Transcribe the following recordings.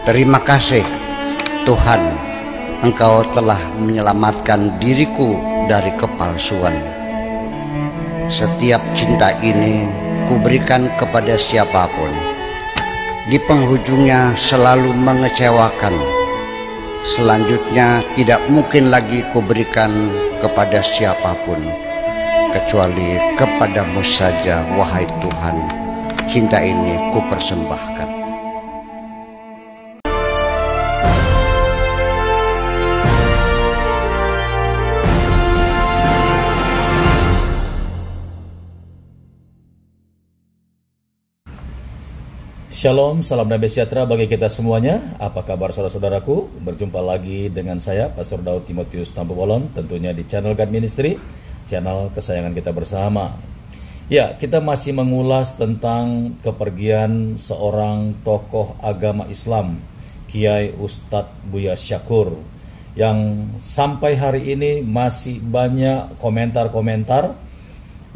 Terima kasih Tuhan, Engkau telah menyelamatkan diriku dari kepalsuan. Setiap cinta ini kuberikan kepada siapapun, di penghujungnya selalu mengecewakan. Selanjutnya tidak mungkin lagi kuberikan kepada siapapun, kecuali kepadamu saja, wahai Tuhan. Cinta ini kupersembahkan. Shalom, salam damai sejahtera bagi kita semuanya. Apa kabar saudara-saudaraku? Berjumpa lagi dengan saya, Pastor Daud Timotius Tampu-Bolon, tentunya di channel God Ministry, channel kesayangan kita bersama. Ya, kita masih mengulas tentang kepergian seorang tokoh agama Islam, Kiai Ustadz Buya Syakur, yang sampai hari ini masih banyak komentar-komentar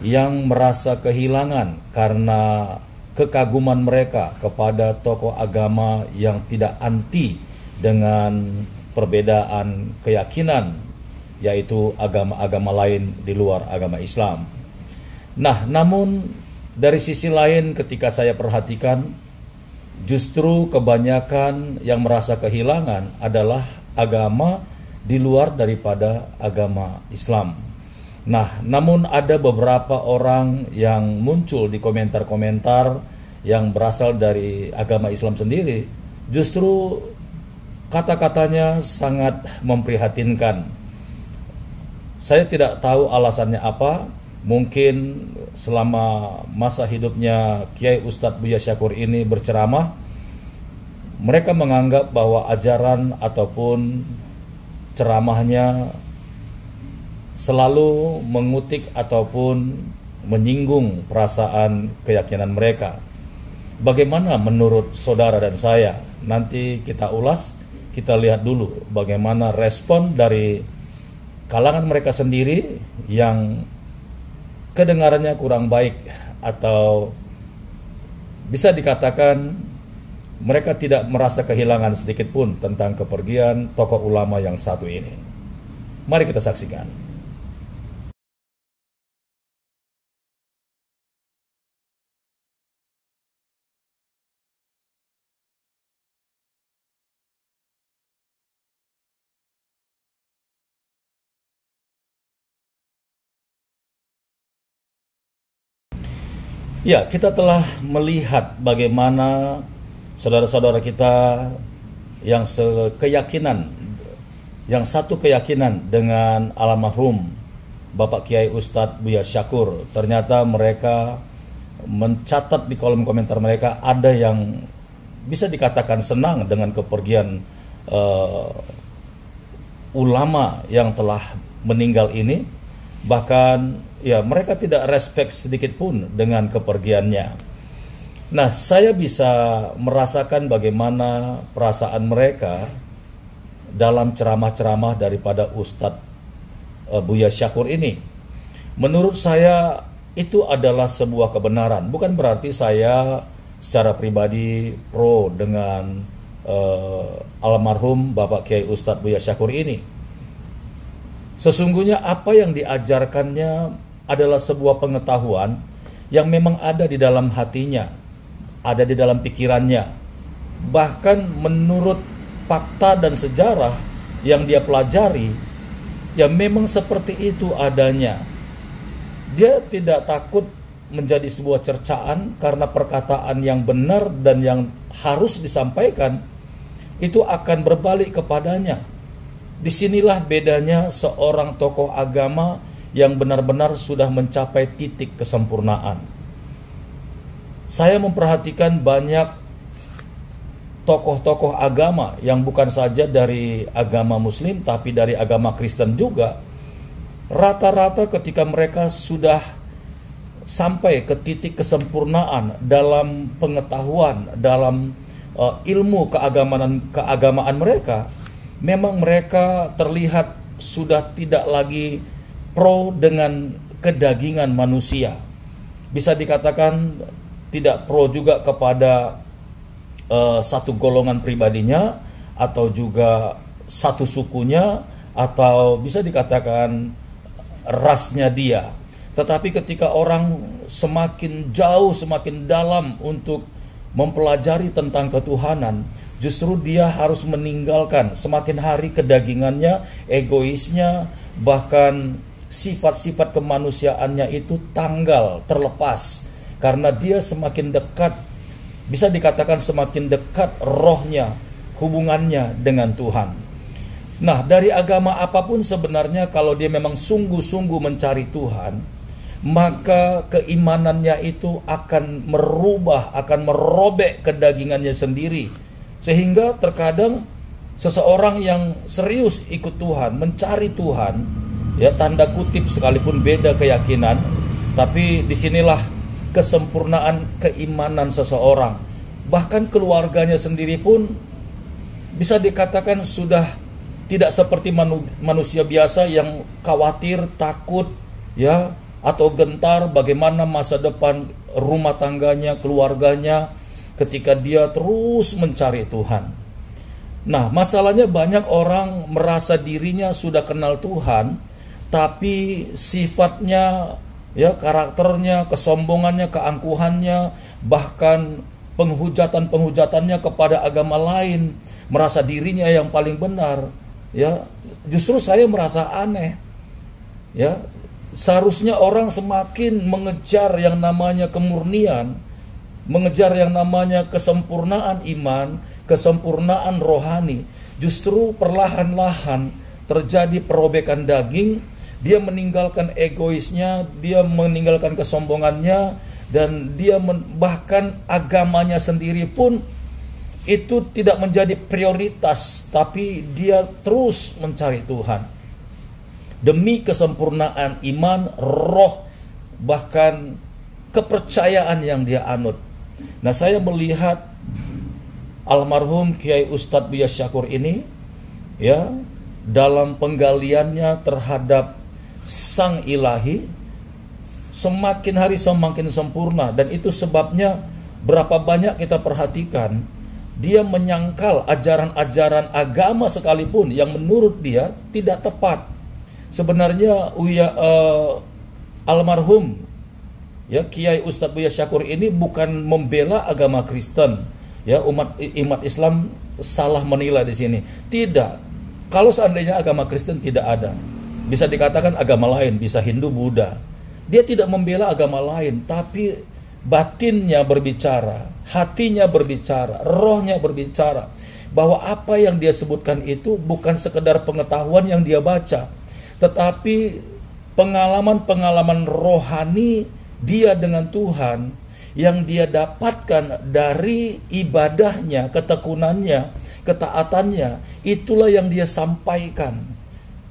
yang merasa kehilangan karena kekaguman mereka kepada tokoh agama yang tidak anti dengan perbedaan keyakinan, yaitu agama-agama lain di luar agama Islam. Nah, namun dari sisi lain ketika saya perhatikan, justru kebanyakan yang merasa kehilangan adalah agama di luar daripada agama Islam. Nah, namun ada beberapa orang yang muncul di komentar-komentar yang berasal dari agama Islam sendiri, justru kata-katanya sangat memprihatinkan. Saya tidak tahu alasannya apa. Mungkin selama masa hidupnya Kiai Ustadz Buya Syakur ini berceramah, mereka menganggap bahwa ajaran ataupun ceramahnya selalu mengutik ataupun menyinggung perasaan keyakinan mereka. Bagaimana menurut saudara dan saya? Nanti kita ulas, kita lihat dulu bagaimana respon dari kalangan mereka sendiri yang kedengarannya kurang baik, atau bisa dikatakan mereka tidak merasa kehilangan sedikit pun tentang kepergian tokoh ulama yang satu ini. Mari kita saksikan. Ya, kita telah melihat bagaimana saudara-saudara kita yang sekeyakinan, yang satu keyakinan dengan almarhum Bapak Kiai Ustadz Buya Syakur, ternyata mereka mencatat di kolom komentar mereka ada yang bisa dikatakan senang dengan kepergian ulama yang telah meninggal ini. Bahkan ya, mereka tidak respect sedikit pun dengan kepergiannya. Nah, saya bisa merasakan bagaimana perasaan mereka dalam ceramah-ceramah daripada Ustadz Buya Syakur ini. Menurut saya itu adalah sebuah kebenaran. Bukan berarti saya secara pribadi pro dengan almarhum Bapak Kiai Ustadz Buya Syakur ini. Sesungguhnya apa yang diajarkannya adalah sebuah pengetahuan yang memang ada di dalam hatinya, ada di dalam pikirannya. Bahkan menurut fakta dan sejarah yang dia pelajari, ya memang seperti itu adanya. Dia tidak takut menjadi sebuah cercaan karena perkataan yang benar dan yang harus disampaikan itu akan berbalik kepadanya. Disinilah bedanya seorang tokoh agama yang benar-benar sudah mencapai titik kesempurnaan. Saya memperhatikan banyak tokoh-tokoh agama yang bukan saja dari agama Muslim tapi dari agama Kristen juga. Rata-rata ketika mereka sudah sampai ke titik kesempurnaan dalam pengetahuan, dalam ilmu keagamaan mereka, memang mereka terlihat sudah tidak lagi pro dengan kedagingan manusia. Bisa dikatakan tidak pro juga kepada satu golongan pribadinya, atau juga satu sukunya, atau bisa dikatakan rasnya dia. Tetapi ketika orang semakin jauh, semakin dalam untuk mempelajari tentang ketuhanan, justru dia harus meninggalkan semakin hari kedagingannya, egoisnya, bahkan sifat-sifat kemanusiaannya itu tanggal, terlepas. Karena dia semakin dekat, bisa dikatakan semakin dekat rohnya, hubungannya dengan Tuhan. Nah, dari agama apapun sebenarnya kalau dia memang sungguh-sungguh mencari Tuhan, maka keimanannya itu akan merubah, akan merobek kedagingannya sendiri. Sehingga terkadang seseorang yang serius ikut Tuhan, mencari Tuhan, ya tanda kutip sekalipun beda keyakinan, tapi disinilah kesempurnaan keimanan seseorang. Bahkan keluarganya sendiri pun bisa dikatakan sudah tidak seperti manusia biasa yang khawatir, takut, ya, atau gentar bagaimana masa depan rumah tangganya, keluarganya ketika dia terus mencari Tuhan. Nah, masalahnya banyak orang merasa dirinya sudah kenal Tuhan, tapi sifatnya, ya, karakternya, kesombongannya, keangkuhannya, bahkan penghujatan-penghujatan kepada agama lain, merasa dirinya yang paling benar, ya. Justru saya merasa aneh, ya. Seharusnya orang semakin mengejar yang namanya kemurnian, mengejar yang namanya kesempurnaan iman, kesempurnaan rohani. Justru perlahan-lahan terjadi perobekan daging, dia meninggalkan egoisnya, dia meninggalkan kesombongannya, dan dia bahkan agamanya sendiri pun itu tidak menjadi prioritas, tapi dia terus mencari Tuhan. Demi kesempurnaan iman, roh, bahkan kepercayaan yang dia anut. Nah, saya melihat almarhum Kiai Ustadz Buya Syakur ini, ya, dalam penggaliannya terhadap Sang Ilahi semakin hari semakin sempurna. Dan itu sebabnya berapa banyak kita perhatikan dia menyangkal ajaran-ajaran agama sekalipun yang menurut dia tidak tepat. Sebenarnya almarhum, ya, Kiai Ustadz Buya Syakur ini bukan membela agama Kristen, ya, umat Islam salah menilai di sini. Tidak. Kalau seandainya agama Kristen tidak ada, bisa dikatakan agama lain, bisa Hindu, Buddha. Dia tidak membela agama lain, tapi batinnya berbicara, hatinya berbicara, rohnya berbicara, bahwa apa yang dia sebutkan itu bukan sekedar pengetahuan yang dia baca, tetapi pengalaman-pengalaman rohani dia dengan Tuhan yang dia dapatkan dari ibadahnya, ketekunannya, ketaatannya. Itulah yang dia sampaikan.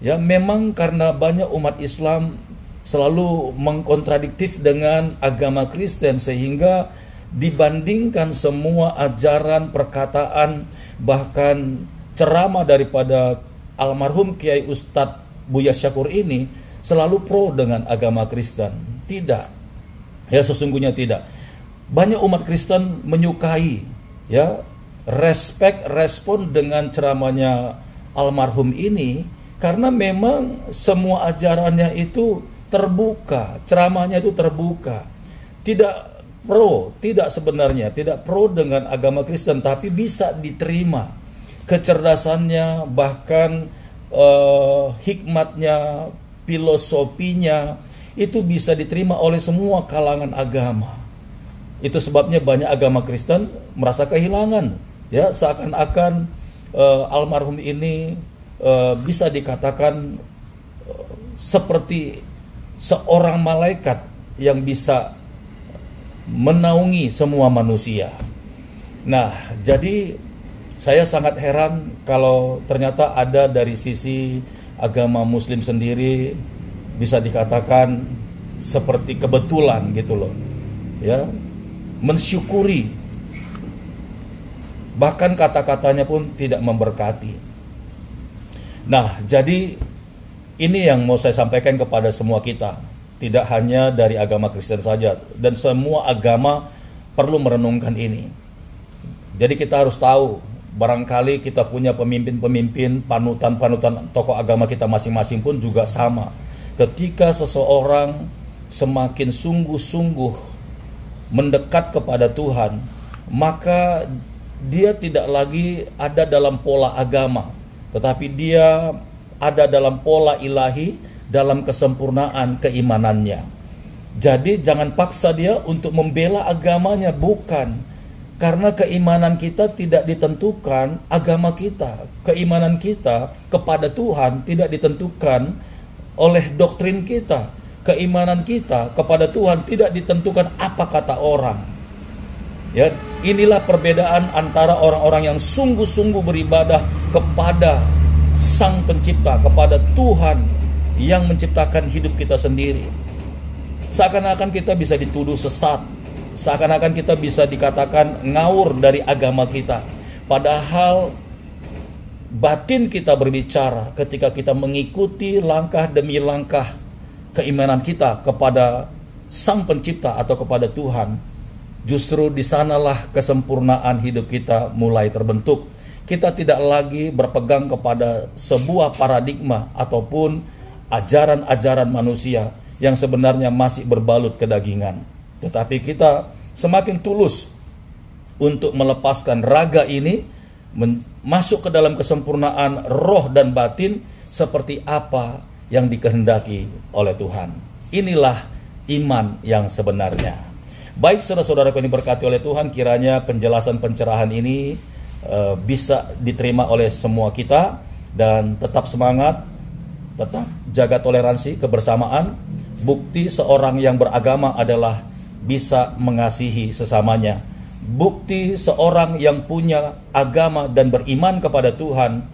Ya, memang karena banyak umat Islam selalu mengkontradiktif dengan agama Kristen, sehingga dibandingkan semua ajaran, perkataan, bahkan ceramah daripada almarhum Kiai Ustadz Buya Syakur ini selalu pro dengan agama Kristen. Tidak, ya, sesungguhnya tidak. Banyak umat Kristen menyukai, ya, respon dengan ceramahnya almarhum ini, karena memang semua ajarannya itu terbuka, ceramahnya itu terbuka. Tidak pro, tidak sebenarnya, tidak pro dengan agama Kristen, tapi bisa diterima. Kecerdasannya, bahkan hikmatnya, filosofinya, itu bisa diterima oleh semua kalangan agama. Itu sebabnya banyak agama Kristen merasa kehilangan, ya, seakan-akan almarhum ini bisa dikatakan seperti seorang malaikat yang bisa menaungi semua manusia. Nah, jadi saya sangat heran kalau ternyata ada dari sisi agama Muslim sendiri bisa dikatakan seperti kebetulan gitu loh, ya, mensyukuri, bahkan kata-katanya pun tidak memberkati. Nah, jadi ini yang mau saya sampaikan kepada semua kita, tidak hanya dari agama Kristen saja, dan semua agama perlu merenungkan ini. Jadi kita harus tahu, barangkali kita punya pemimpin-pemimpin, panutan-panutan tokoh agama kita masing-masing pun juga sama. Ketika seseorang semakin sungguh-sungguh mendekat kepada Tuhan, maka dia tidak lagi ada dalam pola agama, tetapi dia ada dalam pola ilahi, dalam kesempurnaan keimanannya. Jadi jangan paksa dia untuk membela agamanya, bukan. Karena keimanan kita tidak ditentukan agama kita. Keimanan kita kepada Tuhan tidak ditentukan oleh doktrin kita. Keimanan kita kepada Tuhan tidak ditentukan apa kata orang. Ya, inilah perbedaan antara orang-orang yang sungguh-sungguh beribadah kepada Sang Pencipta, kepada Tuhan yang menciptakan hidup kita sendiri. Seakan-akan kita bisa dituduh sesat, seakan-akan kita bisa dikatakan ngawur dari agama kita. Padahal batin kita berbicara ketika kita mengikuti langkah demi langkah keimanan kita kepada Sang Pencipta atau kepada Tuhan. Justru di sanalah kesempurnaan hidup kita mulai terbentuk. Kita tidak lagi berpegang kepada sebuah paradigma ataupun ajaran-ajaran manusia yang sebenarnya masih berbalut kedagingan. Tetapi kita semakin tulus untuk melepaskan raga ini, masuk ke dalam kesempurnaan roh dan batin seperti apa yang dikehendaki oleh Tuhan. Inilah iman yang sebenarnya. Baik saudara-saudaraku yang diberkati oleh Tuhan, kiranya penjelasan pencerahan ini bisa diterima oleh semua kita, dan tetap semangat, tetap jaga toleransi, kebersamaan. Bukti seorang yang beragama adalah bisa mengasihi sesamanya. Bukti seorang yang punya agama dan beriman kepada Tuhan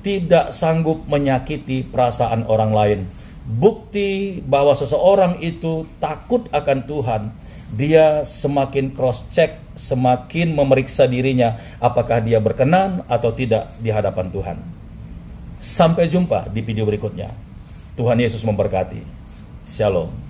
tidak sanggup menyakiti perasaan orang lain. Bukti bahwa seseorang itu takut akan Tuhan, dia semakin cross check, semakin memeriksa dirinya apakah dia berkenan atau tidak di hadapan Tuhan. Sampai jumpa di video berikutnya. Tuhan Yesus memberkati. Shalom.